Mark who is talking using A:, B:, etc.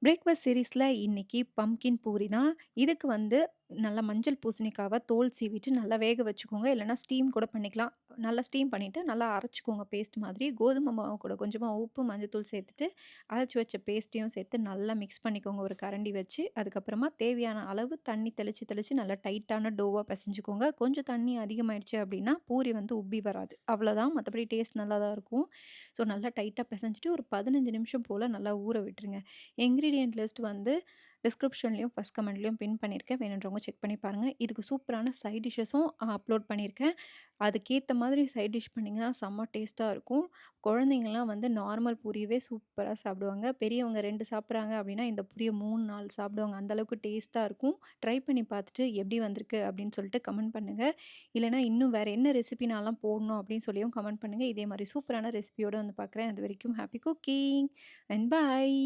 A: Breakfast சீரிஸ்ல இன்னைக்கு pumpkin puri தான். இதுக்கு வந்து நல்லா மஞ்சள் பூசணிக்காவ தோல் சீவிட்டு நல்லா வேக வச்சுக்கோங்க. இல்லன்னா ஸ்டீம் கூட பண்ணிக்கலாம். நல்லா ஸ்டீம் பண்ணிட்டு நல்லா அரைச்சுக்கோங்க பேஸ்ட் மாதிரி. கோதுமை மாவு கூட கொஞ்சமா உப்பு, மஞ்சத்தூள் சேர்த்துட்டு அரைச்சு வச்ச பேஸ்ட்டையும் சேர்த்து நல்லா மிக்ஸ் பண்ணிக்கோங்க ஒரு கரண்டி வச்சு. அதுக்கப்புறமா தேவையான அளவு தண்ணி தெளிச்சு தெளிச்சு நல்லா டைட்டான டோவா பெசஞ்சுக்கோங்க. கொஞ்சம் தண்ணி அதிகமாயிடுச்சு அப்படின்னா பூரி வந்து உப்பி வராது. அவ்வளோதான். மத்தபடி டேஸ்ட் நல்லா தான் இருக்கும். ஸோ நல்லா டைட்டா பெசஞ்சுட்டு ஒரு 15 நிமிஷம் போல நல்லா ஊற விட்டுருங்க. இன்கிரீடியன்ட் லிஸ்ட் வந்து டிஸ்கிரிப்ஷன்லயும், ஃபர்ஸ்ட் கமெண்ட்லயும் பின் பண்ணியிருக்கேன். வேணுன்றவங்க செக் பண்ணி பாருங்க. இதுக்கு சூப்பரான சைட் டிஷ்ஷஸும் அப்லோட் பண்ணியிருக்கேன். அதுக்கேத்த மாதிரி சைட் டிஷ் பண்ணீங்கன்னா செம்ம டேஸ்ட்டா இருக்கும். குழந்தைங்கலாம் வந்து நார்மல் பூரியவே சூப்பரா சாப்பிடுவாங்க. பெரியவங்க 2 சாப்பிட்றாங்க அப்படின்னா, இந்த பூரிய 3, 4 சாப்பிடுவாங்க. அந்த அளவுக்கு டேஸ்ட்டா இருக்கும். ட்ரை பண்ணி பார்த்துட்டு எப்படி வந்திருக்கு அப்படின்னு சொல்லிட்டு கமெண்ட் பண்ணுங்க. இல்லைனா இன்னும் வேற என்ன ரெசிபி நான்லாம் போடணும் அப்படின்னு சொல்லியும் கமெண்ட் பண்ணுங்க. இதே மாரி சூப்பரான ரெசிபியோட வந்து பார்க்குறேன். அதுவரைக்கும் ஹேப்பி குக்கிங் அண்ட் பாய்.